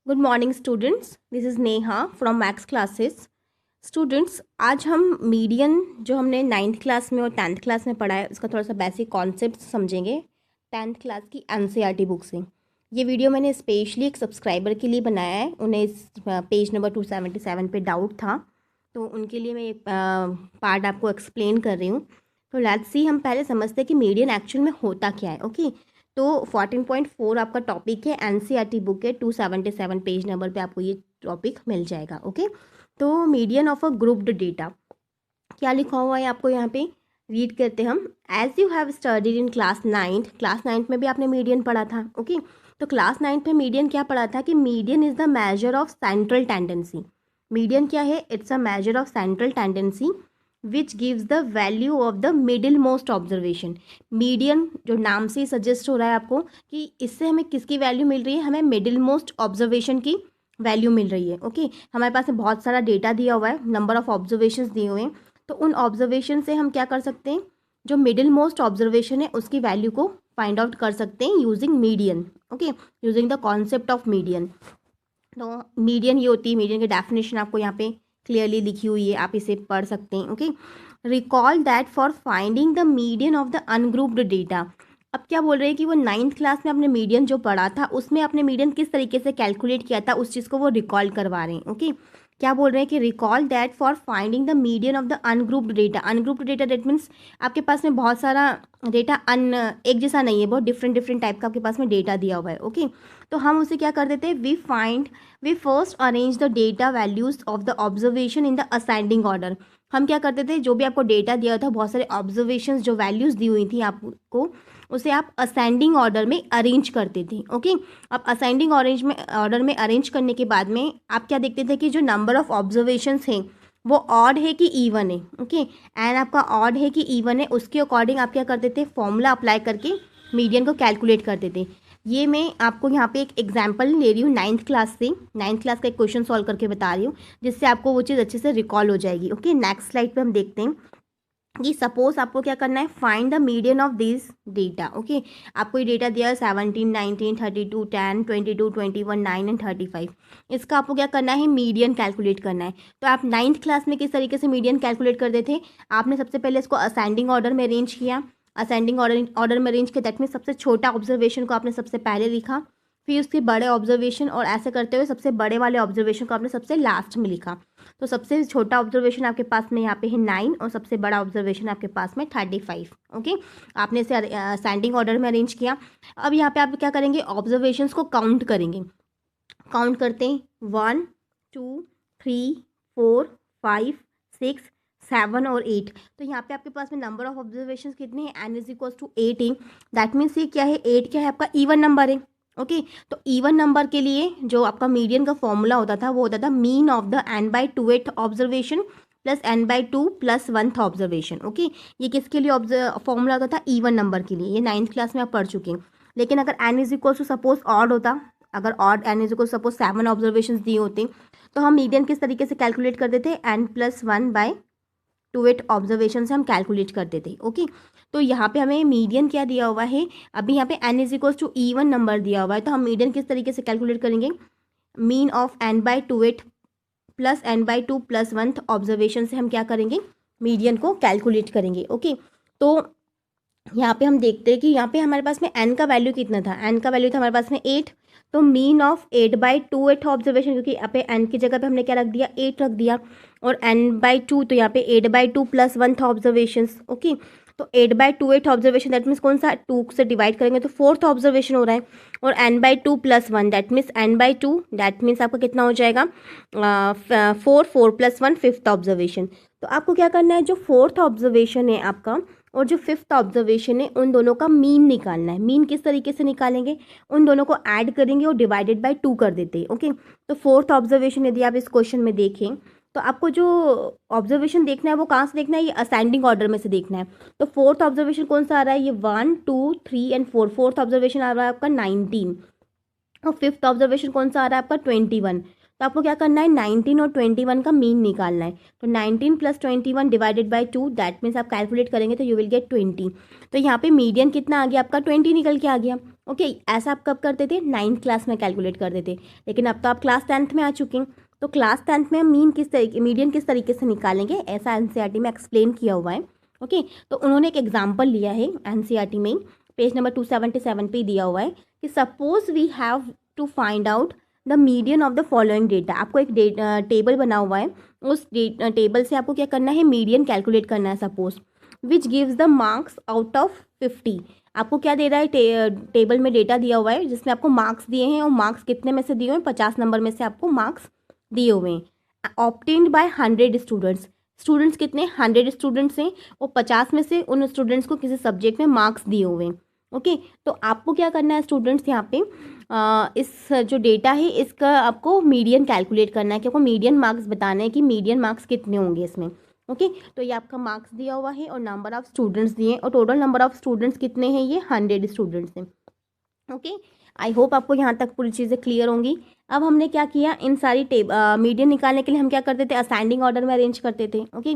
Good morning students, this is Neha from maths classes. Students, आज हम median जो हमने 9th क्लास में और 10th क्लास में पढ़ा है उसका थोड़ा सा बेसिक कॉन्सेप्ट समझेंगे 10th क्लास की एनसीईआरटी बुक से। ये वीडियो मैंने स्पेशली एक सब्सक्राइबर के लिए बनाया है, उन्हें इस पेज नंबर 277 पे डाउट था, तो उनके लिए मैं ये पार्ट आपको एक्सप्लेन कर रही हूँ। तो लेट्स सी, हम पहले समझते हैं कि मीडियन एक्चुअल में होता क्या है। ओके, तो 14.4 आपका टॉपिक है, एनसीईआरटी बुक है 277 पेज नंबर पे आपको ये टॉपिक मिल जाएगा। ओके, तो median of a grouped data क्या लिखा हुआ है आपको यहाँ पे रीड करते हम। As you have studied in class ninth में भी आपने मीडियन पढ़ा था। ओके, तो क्लास नाइन्थ में मीडियन क्या पढ़ा था कि median is the measure of central tendency. Median क्या है? It's a measure of central tendency which gives the value of the middle most observation. Median जो नाम से ही सजेस्ट हो रहा है आपको कि इससे हमें किसकी वैल्यू मिल रही है, हमें मिडिल मोस्ट ऑब्जर्वेशन की वैल्यू मिल रही है। ओके, हमारे पास में बहुत सारा डेटा दिया हुआ है, नंबर ऑफ ऑब्जर्वेशंस दिए हुए हैं, तो उन ऑब्जर्वेशन से हम क्या कर सकते हैं, जो मिडिल मोस्ट ऑब्जर्वेशन है उसकी वैल्यू को फाइंड आउट कर सकते हैं using median. Okay, using the concept of median. तो मीडियन ये होती है, मीडियन की डेफिनेशन आपको यहाँ पे क्लियरली लिखी हुई है, आप इसे पढ़ सकते हैं। Okay, recall that for finding the median of the ungrouped data. अब क्या बोल रहे हैं कि वो 9th क्लास में आपने मीडियन जो पढ़ा था उसमें आपने मीडियन किस तरीके से कैलकुलेट किया था, उस चीज़ को वो रिकॉल करवा रहे हैं। ओके, क्या बोल रहे हैं कि recall that for finding the median of the ungrouped data. Ungrouped data that means आपके पास में बहुत सारा डेटा एक जैसा नहीं है, बहुत डिफरेंट डिफरेंट टाइप का आपके पास में डेटा दिया हुआ है। ओके, तो हम उसे क्या कर देते हैं, we first arrange the data values of the observation in the ascending order. हम क्या करते थे, जो भी आपको डेटा दिया था, बहुत सारे ऑब्जर्वेशंस जो वैल्यूज दी हुई थी आपको, उसे आप असेंडिंग ऑर्डर में अरेंज करते थे। ओके, अब असेंडिंग ऑर्डर में अरेंज करने के बाद में आप क्या देखते थे कि जो नंबर ऑफ ऑब्जर्वेशंस हैं वो ऑड है कि इवन है। ओके, एंड आपका ऑड है कि इवन है, उसके अकॉर्डिंग आप क्या करते थे, फॉर्मूला अप्लाई करके मीडियन को कैलकुलेट करते थे। ये मैं आपको यहाँ पे एक एग्जाम्पल ले रही हूँ 9th क्लास से, 9th क्लास का एक क्वेश्चन सॉल्व करके बता रही हूँ, जिससे आपको वो चीज़ अच्छे से रिकॉल हो जाएगी। ओके, नेक्स्ट स्लाइड पे हम देखते हैं कि सपोज आपको क्या करना है, find the median of this data. Okay, आपको ये डेटा दिया है 17, 19, 32, 10, 22, 21, 9 एंड 35। इसका आपको क्या करना है, मीडियन कैलकुलेट करना है। तो आप 9th क्लास में किस तरीके से मीडियन कैलकुलेट करते थे, आपने सबसे पहले इसको असेंडिंग ऑर्डर में अरेंज किया। असेंडिंग ऑर्डर में अरेंज किया, दैट मीन सबसे छोटा ऑब्जर्वेशन को आपने सबसे पहले लिखा, फिर उसके बड़े ऑब्जर्वेशन, और ऐसे करते हुए सबसे बड़े वाले ऑब्जर्वेशन को आपने सबसे लास्ट में लिखा। तो सबसे छोटा ऑब्जर्वेशन आपके पास में यहाँ पे है 9 और सबसे बड़ा ऑब्जर्वेशन आपके पास में 35। ओके, आपने इसे असेंडिंग ऑर्डर में अरेंज किया। अब यहाँ पे आप क्या करेंगे, ऑब्जर्वेशंस को काउंट करेंगे। काउंट करते हैं, 1 2 3 4 5 6 7 और 8। तो यहाँ पे आपके पास में नंबर ऑफ ऑब्जर्वेशंस कितने हैं, n इज इक्वल टू 8 है। दैट मीन्स ये क्या है, 8 क्या है आपका इवन नंबर है। ओके, तो इवन नंबर के लिए जो आपका मीडियन का फॉर्मूला होता था वो होता था mean of the n/2th observation plus n/2 plus 1th observation. Okay, ये किसके लिए फॉर्मूला होता था, इवन नंबर के लिए। ये 9th क्लास में आप पढ़ चुके हैं। लेकिन अगर n is equal to suppose odd होता, अगर odd n is equal suppose 7 observation दिए होते, तो हम मीडियन किस तरीके से कैलकुलेट करते थे, n+1/2 ऑब्जर्वेशन से हम कैलकुलेट करते थे। ओके, तो यहाँ पे हमें मीडियन क्या दिया हुआ है, अभी यहाँ पे n is equal to even number दिया हुआ है, तो हम मीडियन किस तरीके से कैलकुलेट करेंगे, mean of n/2 plus n/2 plus 1th observation से हम क्या करेंगे, मीडियन को कैलकुलेट करेंगे। ओके, तो यहाँ पे हम देखते हैं कि यहाँ पे हमारे पास में n का वैल्यू कितना था, n का वैल्यू था हमारे पास में 8। तो मीन ऑफ 8/2 ऑब्जर्वेशन, क्योंकि यहाँ पे n की जगह पे हमने क्या रख दिया, 8 रख दिया, और n/2, तो यहाँ पे 8/2 प्लस 1th ऑब्जर्वेशन। ओके, तो 8/2 ऑब्जर्वेशन दैट मीन्स कौन सा, 2 से डिवाइड करेंगे तो 4th ऑब्जर्वेशन हो रहा है, और n/2 plus 1 that means n/2, that means आपका कितना हो जाएगा, 4 प्लस 1 5th ऑब्जर्वेशन। तो आपको क्या करना है, जो 4th ऑब्जर्वेशन है आपका और जो 5th ऑब्जर्वेशन है, उन दोनों का मीन निकालना है। मीन किस तरीके से निकालेंगे, उन दोनों को ऐड करेंगे और डिवाइडेड बाय 2 कर देते हैं। ओके, तो 4th ऑब्जर्वेशन यदि आप इस क्वेश्चन में देखें, तो आपको जो ऑब्जर्वेशन देखना है वो कहाँ से देखना है, ये असेंडिंग ऑर्डर में से देखना है। तो 4th ऑब्जर्वेशन कौन सा आ रहा है, ये 1 2 3 एंड 4, 4th ऑब्जर्वेशन आ रहा है आपका 19, और 5th ऑब्जर्वेशन कौन सा आ रहा है आपका 21। तो आपको क्या करना है, 19 और 21 का मीन निकालना है। तो 19 plus 21 divided by 2, that means आप कैलकुलेट करेंगे तो यू विल गेट 20। तो यहाँ पे मीडियन कितना आ गया आपका, 20 निकल के आ गया। ओके, ऐसा आप कब करते थे? 9th क्लास में कैलकुलेट करते थे। लेकिन अब तो आप क्लास 10th में आ चुके हैं, तो क्लास 10th में हम मीडियन किस तरीके से निकालेंगे, ऐसा एनसीईआरटी में एक्सप्लेन किया हुआ है। ओके, तो उन्होंने एक एग्जाम्पल लिया है एनसीईआरटी में, पेज नंबर 277 पे दिया हुआ है कि suppose we have to find out the median of the following data. आपको एक टेबल बना हुआ है, उस टेबल से आपको क्या करना है, मीडियन कैलकुलेट करना है suppose, which gives the marks out of 50। आपको क्या दे रहा है, टेबल में डेटा दिया हुआ है जिसमें आपको मार्क्स दिए हैं, और मार्क्स कितने में से दिए हुए हैं, 50 नंबर में से आपको मार्क्स दिए हुए हैं। ऑब्टेन्ड बाय 100 स्टूडेंट्स, स्टूडेंट्स कितने, 100 स्टूडेंट्स हैं, और 50 में से उन स्टूडेंट्स को किसी सब्जेक्ट में मार्क्स दिए हुए हैं। ओके, तो आपको क्या करना है स्टूडेंट्स, यहाँ पे इस जो डेटा है इसका आपको मीडियन कैलकुलेट करना है, कि आपको मीडियन मार्क्स बताना है कि मीडियन मार्क्स कितने होंगे इसमें। ओके, तो ये आपका मार्क्स दिया हुआ है और नंबर ऑफ स्टूडेंट्स दिए, और टोटल नंबर ऑफ स्टूडेंट्स कितने हैं, ये 100 स्टूडेंट्स हैं। ओके, आई होप आपको यहाँ तक पूरी चीज़ें क्लियर होंगी। अब हमने क्या किया, इन सारी मीडियन निकालने के लिए हम क्या करते थे, असेंडिंग ऑर्डर में अरेंज करते थे। ओके,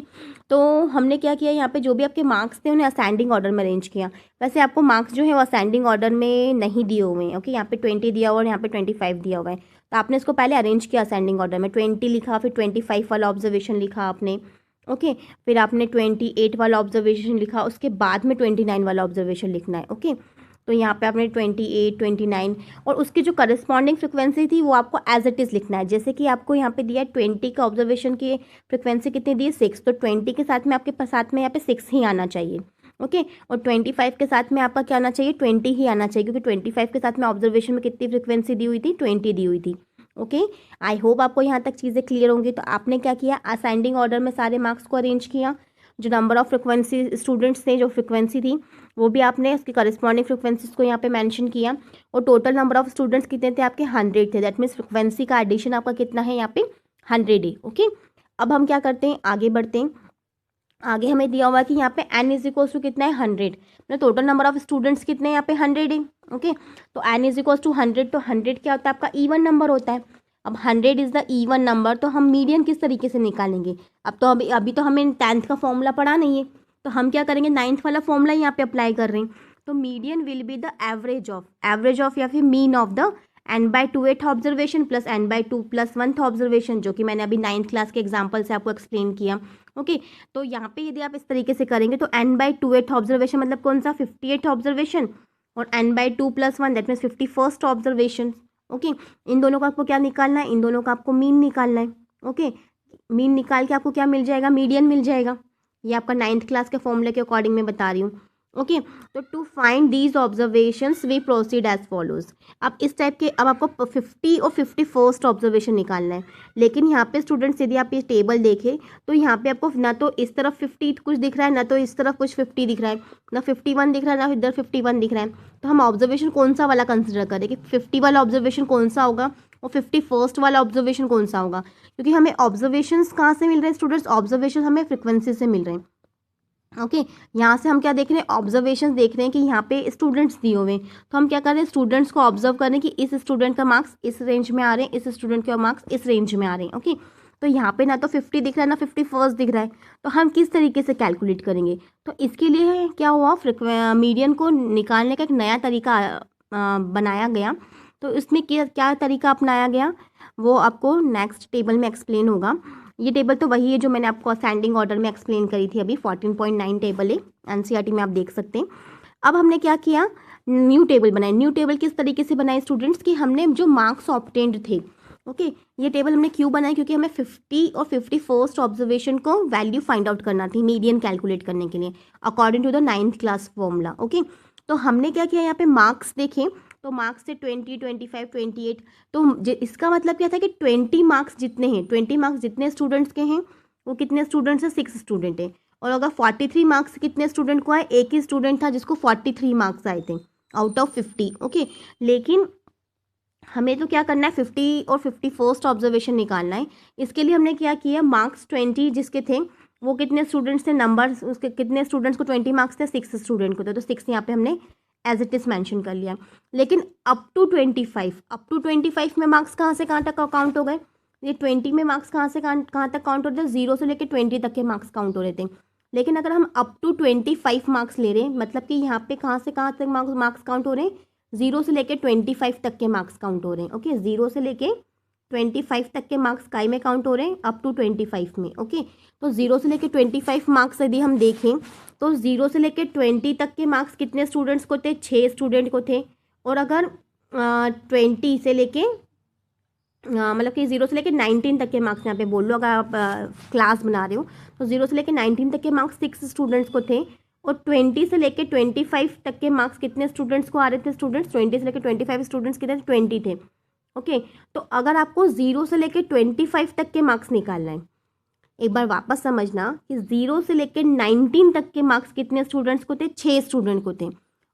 तो हमने क्या किया, यहाँ पे जो भी आपके मार्क्स थे उन्हें असेंडिंग ऑर्डर में अरेंज किया। वैसे आपको मार्क्स जो है वो असेंडिंग ऑर्डर में नहीं दिए हुए हैं। ओके, यहाँ पे 20 दिया हुआ है और यहाँ पे 25 दिया हुआ है, तो आपने इसको पहले अरेंज किया असेंडिंग ऑर्डर में, 20 लिखा, फिर 25 वाला ऑब्जर्वेशन लिखा आपने। ओके, फिर आपने 28 वाला ऑब्जर्वेशन लिखा, उसके बाद में 29 वाला ऑब्जर्वेशन लिखना है। ओके, तो यहाँ पे आपने 28, 29 और उसकी जो करस्पॉन्डिंग फ्रिक्वेंसी थी वो आपको एज इट इज़ लिखना है। जैसे कि आपको यहाँ पे दिया 20 का ऑब्जर्वेशन की फ्रिक्वेंसी कितनी दी है, 6, तो 20 के साथ में आपके साथ में यहाँ पे 6 ही आना चाहिए। ओके, और 25 के साथ में आपका क्या आना चाहिए, 20 ही आना चाहिए, क्योंकि 25 के साथ में ऑब्जर्वेशन में कितनी फ्रिक्वेंसी दी हुई थी, 20 दी हुई थी। ओके, आई होप आपको यहाँ तक चीज़ें क्लियर होंगी। तो आपने क्या किया, असेंडिंग ऑर्डर में सारे मार्क्स को अरेंज किया, जो नंबर ऑफ फ्रिक्वेंसी स्टूडेंट्स थे, जो फ्रिक्वेंसी थी वो भी आपने उसकी करस्पॉन्डिंग फ्रिक्वेंसीज को यहाँ पे मेंशन किया, और टोटल नंबर ऑफ स्टूडेंट्स कितने थे आपके, 100 थे। दैट मीन्स फ्रिक्वेंसी का एडिशन आपका कितना है यहाँ पे, 100 है। ओके, अब हम क्या करते हैं, आगे बढ़ते हैं। आगे हमें दिया हुआ है कि यहाँ पे n इज इक्वल्स टू कितना है, 100, मतलब टोटल नंबर ऑफ स्टूडेंट्स कितने हैं यहाँ पे, 100 है। ओके, तो n इज इक्वल्स टू 100, तो 100 क्या होता है आपका, ईवन नंबर होता है। अब 100 इज़ द ईवन नंबर, तो हम मीडियन किस तरीके से निकालेंगे, अब तो अभी तो हमें 10th का फॉर्मूला पढ़ा नहीं है, तो हम क्या करेंगे, 9th वाला फॉर्मूला यहाँ पे अप्लाई कर रहे हैं। तो median will be the average of या फिर mean of the n/2th observation plus n/2 + 1th observation, जो कि मैंने अभी 9th क्लास के एग्जाम्पल से आपको एक्सप्लेन किया। ओके, तो यहाँ पे यदि आप इस तरीके से करेंगे तो n/2th ऑब्जर्वेशन मतलब कौन सा, 58th ऑब्जर्वेशन, और n/2 + 1 that means 51st observation. Okay, इन दोनों का आपको क्या निकालना है, इन दोनों का आपको मीन निकालना है। ओके, मीन निकाल के आपको क्या मिल जाएगा, मीडियन मिल जाएगा। ये आपका 9th क्लास के फॉर्मूले के अकॉर्डिंग मैं बता रही हूँ। ओके, तो to find these observations we proceed as follows. अब इस टाइप के, अब आपको 50 और 51st ऑब्जर्वेशन निकालना है। लेकिन यहाँ पे स्टूडेंट्स यदि आप ये टेबल देखें तो यहाँ पे आपको ना तो इस तरफ 50 कुछ दिख रहा है, ना तो इस तरफ कुछ 50 दिख रहा है, ना 51 दिख रहा है, ना इधर 51 दिख रहा है। तो हम ऑब्जर्वेशन कौन सा वाला कंसिडर करें कि 50 वाला ऑब्जर्वेशन कौन सा होगा और 51st वाला ऑब्जर्वेशन कौन सा होगा, क्योंकि हमें ऑब्जर्वेशंस कहाँ से मिल रहे हैं स्टूडेंट्स, ऑब्जर्वेशन हमें फ्रिक्वेंसी से मिल रहे हैं। ओके, यहाँ से हम क्या देख रहे हैं, ऑब्जर्वेशन देख रहे हैं कि यहाँ पे स्टूडेंट्स दिए हुए हैं, तो हम क्या कर रहे हैं, स्टूडेंट्स को ऑब्जर्व करें कि इस स्टूडेंट का मार्क्स इस रेंज में आ रहे हैं, इस स्टूडेंट के मार्क्स इस रेंज में आ रहे हैं। ओके, तो यहाँ पे ना तो 50 दिख रहा है ना 51st दिख रहा है, तो हम किस तरीके से कैलकुलेट करेंगे। तो इसके लिए क्या हुआ, मीडियन को निकालने का एक नया तरीका बनाया गया। तो इसमें क्या तरीका अपनाया गया वो आपको नेक्स्ट टेबल में एक्सप्लेन होगा। ये टेबल तो वही है जो मैंने आपको असेंडिंग ऑर्डर में एक्सप्लेन करी थी अभी, 14.9 टेबल है, एनसीईआरटी में आप देख सकते हैं। अब हमने क्या किया, न्यू टेबल बनाई। न्यू टेबल किस तरीके से बनाई स्टूडेंट्स की, हमने जो मार्क्स ऑब्टेन्ड थे। ओके, ये टेबल हमने क्यों बनाई, क्योंकि हमें 50 और 51st ऑब्जर्वेशन को वैल्यू फाइंड आउट करना थी मीडियन कैलकुलेट करने के लिए according to the 9th class formula. Okay, तो हमने क्या किया, यहाँ पे मार्क्स देखें तो मार्क्स से 20, 25, 28, तो इसका मतलब क्या था कि 20 मार्क्स जितने हैं, 20 मार्क्स जितने स्टूडेंट्स के हैं वो कितने स्टूडेंट्स हैं, 6 स्टूडेंट हैं। और अगर 43 मार्क्स कितने स्टूडेंट को आए, एक ही स्टूडेंट था जिसको 43 मार्क्स आए थे आउट ऑफ 50। ओके, लेकिन हमें तो क्या करना है, 50 और 51st ऑब्जर्वेशन निकालना है। इसके लिए हमने क्या किया, मार्क्स 20 जिसके थे वो कितने स्टूडेंट्स थे, नंबर उसके कितने स्टूडेंट्स को 20 मार्क्स थे, 6 स्टूडेंट को थे, तो 6 यहाँ पे हमने एज इट इज़ मैंशन कर लिया। लेकिन अप टू 25 में मार्क्स कहाँ से कहाँ तक काउंट हो गए, ये 20 में मार्क्स कहाँ से कहाँ तक काउंट हो रहे थे, 0 से लेकर 20 तक के मार्क्स काउंट हो रहे थे। लेकिन अगर हम अप टू 25 मार्क्स ले रहे हैं, मतलब कि यहाँ पे कहाँ से कहाँ तक मार्क्स काउंट हो रहे हैं, 0 से लेके 25 तक के मार्क्स काउंट हो रहे हैं। ओके, 0 से लेके 25 तक के मार्क्स काय में काउंट हो रहे हैं, अप टू 25 में। ओके, तो 0 से लेके 25 मार्क्स यदि हम देखें तो 0 से लेके 20 तक के मार्क्स कितने स्टूडेंट्स को थे, 6 स्टूडेंट को थे। और अगर 20 से लेके मतलब कि 0 से लेके 19 तक के मार्क्स यहाँ पे बोल लो, अगर आप क्लास बना रहे हो तो 0 से लेके 19 तक के मार्क्स 6 स्टूडेंट्स को थे। और 20 से लेके 25 तक के मार्क्स कितने स्टूडेंट्स को आ रहे थे, स्टूडेंट्स 20 से लेके 25 स्टूडेंट्स कितने थे, 20 थे। ओके, तो अगर आपको 0 से लेके 25 तक के मार्क्स निकालना है, एक बार वापस समझना कि 0 से लेके 19 तक के मार्क्स कितने स्टूडेंट्स को थे, 6 स्टूडेंट को थे।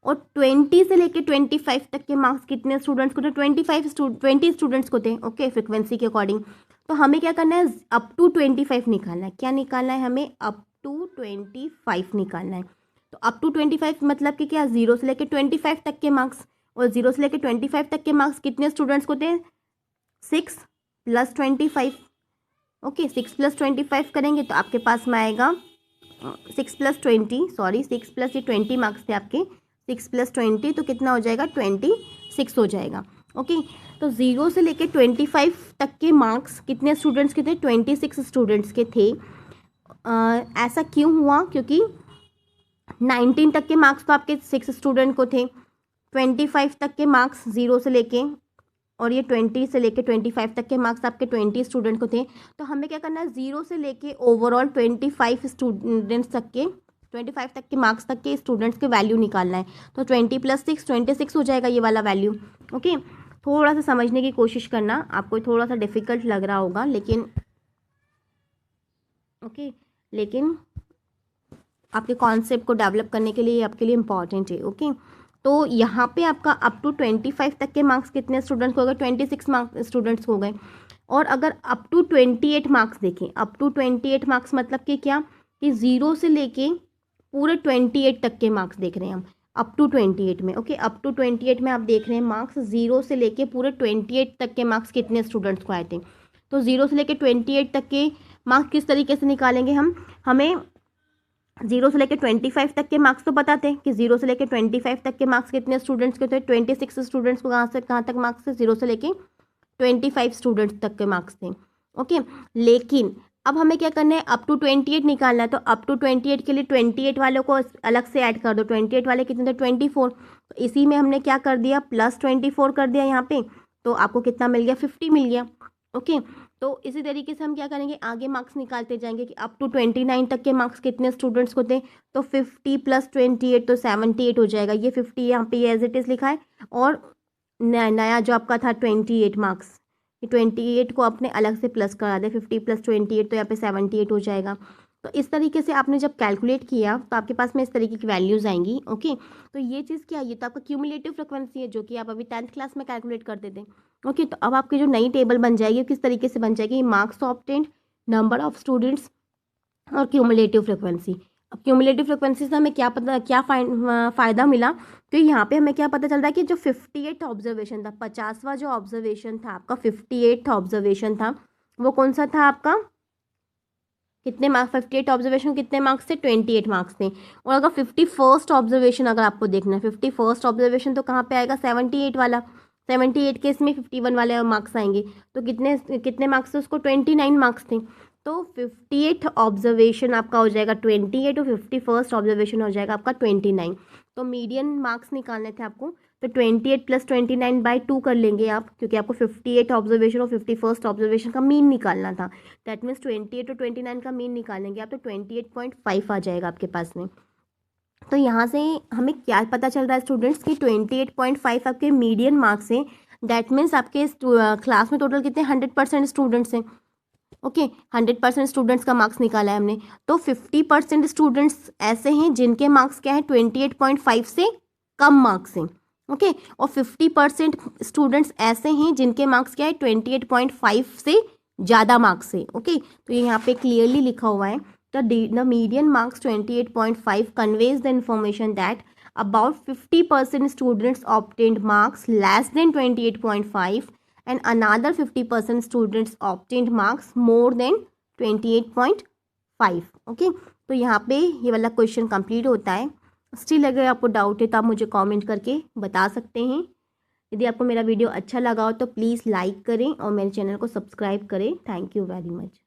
और 20 से लेके 25 तक के मार्क्स कितने स्टूडेंट्स को थे, 20 स्टूडेंट्स को थे। ओके, फ्रिक्वेंसी के अकॉर्डिंग। तो हमें क्या करना है, अप टू 25 निकालना है। क्या निकालना है हमें, अप टू 25 निकालना है। तो अप टू 25 मतलब कि क्या, 0 से लेके 25 तक के मार्क्स। और 0 से लेके 25 तक के मार्क्स कितने स्टूडेंट्स को थे, 6 + 25। ओके, 6 + 25 करेंगे तो आपके पास में आएगा 6 + 20, सॉरी 6 + 20 मार्क्स थे आपके, 6 + 20 तो कितना हो जाएगा, 26 हो जाएगा। ओके, तो 0 से लेके 25 तक के मार्क्स कितने स्टूडेंट्स के थे, 26 स्टूडेंट्स के थे। ऐसा क्यों हुआ, क्योंकि 19 तक के मार्क्स तो आपके 6 स्टूडेंट को थे, 25 तक के मार्क्स 0 से लेके, और ये 20 से लेके 25 तक के मार्क्स आपके 20 स्टूडेंट को थे। तो हमें क्या करना है, 0 से लेके ओवरऑल 25 स्टूडेंट्स तक के, 25 तक के मार्क्स तक के स्टूडेंट्स के वैल्यू निकालना है। तो 20 + 6 26 हो जाएगा ये वाला वैल्यू। ओके, थोड़ा सा समझने की कोशिश करना, आपको थोड़ा सा डिफिकल्ट लग रहा होगा लेकिन लेकिन आपके कॉन्सेप्ट को डेवलप करने के लिए आपके लिए इम्पॉर्टेंट है। ओके, तो यहाँ पे आपका अप टू 25 तक के मार्क्स कितने स्टूडेंट्स को हो गए, 26 मार्क्स स्टूडेंट्स हो गए। और अगर अप टू 28 मार्क्स देखें, अप टू 28 मार्क्स मतलब कि क्या, कि 0 से लेके पूरे 28 तक के मार्क्स देख रहे हैं हम, अप टू 28 में। ओके, अप टू 28 में आप देख रहे हैं मार्क्स, 0 से लेके पूरे 28 तक के मार्क्स कितने स्टूडेंट्स को आए थे। तो 0 से लेके 28 तक के मार्क्स किस तरीके से निकालेंगे हम, हमें 0 से लेके 25 तक के मार्क्स तो पता थे कि 0 से लेके 25 तक के मार्क्स कितने स्टूडेंट्स के थे, 26 स्टूडेंट्स को कहाँ से कहाँ तक मार्क्स थे, 0 से लेके 25 स्टूडेंट्स तक के मार्क्स थे। ओके, लेकिन अब हमें क्या करना है, अप टू 28 निकालना है। तो अप टू 28 के लिए 28 वालों को अलग से ऐड कर दो। 28 वाले कितने थे, 24। तो इसी में हमने क्या कर दिया, +24 कर दिया यहाँ पे, तो आपको कितना मिल गया, 50 मिल गया। ओके, तो इसी तरीके से हम क्या करेंगे, आगे मार्क्स निकालते जाएंगे कि अप टू 29 तक के मार्क्स कितने स्टूडेंट्स को थे। तो 50 + 28 तो 78 हो जाएगा। ये 50 यहाँ पे एज इट इज़ लिखा है, और नया जो आपका था 28 मार्क्स, ये 28 को अपने अलग से प्लस करा दे, 50 + 28 तो यहाँ पे 78 हो जाएगा। तो इस तरीके से आपने जब कैलकुलेट किया तो आपके पास में इस तरीके की वैल्यूज़ आएंगी। ओके, तो ये चीज़ क्या है, ये तो आपका क्यूमुलेटिव फ्रिक्वेंसी है जो कि आप अभी 10th क्लास में कैलकुलेट करते थे। ओके, तो अब आपकी जो नई टेबल बन जाएगी किस तरीके से बन जाएगी, marks obtained, number of students और क्यूमुलेटिव फ्रिक्वेंसी। अब क्यूमुलेटिव फ्रिक्वेंसी से हमें क्या पता, क्या फ़ायदा मिला, तो यहाँ पे हमें क्या पता चल रहा है कि जो 58 ऑब्जर्वेशन था, 50वां जो ऑब्जर्वेशन था आपका, 58 ऑब्जर्वेशन था, वो कौन सा था आपका, कितने मार्क्स, 58 ऑब्जर्वेशन कितने मार्क्स थे, 28 मार्क्स थे। और अगर 51st ऑब्जर्वेशन अगर आपको देखना है, 51st ऑब्जर्वेशन तो कहाँ पे आएगा, 78 वाला, 78 के इसमें 51 वाले मार्क्स आएंगे। तो कितने कितने मार्क्स थे उसको, 29 मार्क्स थे। तो 58 ऑब्जर्वेशन आपका हो जाएगा 28 और 51st ऑब्जर्वेशन हो जाएगा आपका 29। तो मीडियन मार्क्स निकालने थे आपको, तो 28 + 29/2 कर लेंगे आप, क्योंकि आपको 58 ऑब्जर्वेशन और 51st ऑब्जर्वेशन का मीन निकालना था। दैट मीन्स 28 और 29 का मीन निकालेंगे आप, तो 28.5 आ जाएगा आपके पास में। तो यहाँ से हमें क्या पता चल रहा है स्टूडेंट्स की 28.5 आपके मीडियन मार्क्स हैं। दैट मीन्स आपके क्लास में टोटल कितने, 100% स्टूडेंट्स हैं। ओके, 100% स्टूडेंट्स का मार्क्स निकाला है हमने। तो 50% स्टूडेंट्स ऐसे हैं जिनके मार्क्स क्या है, 28.5 से कम मार्क्स हैं। ओके, और 50% स्टूडेंट्स ऐसे हैं जिनके मार्क्स क्या है, 28.5 से ज़्यादा मार्क्स है। ओके, तो ये यहाँ पे क्लियरली लिखा हुआ है, the median marks 28.5 conveys the information that about 50% students obtained marks less than 28.5 and another 50% students obtained marks more than 28.5. Okay, तो यहाँ पे ये वाला क्वेश्चन कंप्लीट होता है। स्टिल अगर आपको डाउट है तो आप मुझे कमेंट करके बता सकते हैं। यदि आपको मेरा वीडियो अच्छा लगा हो तो प्लीज़ लाइक करें और मेरे चैनल को सब्सक्राइब करें। Thank you very much.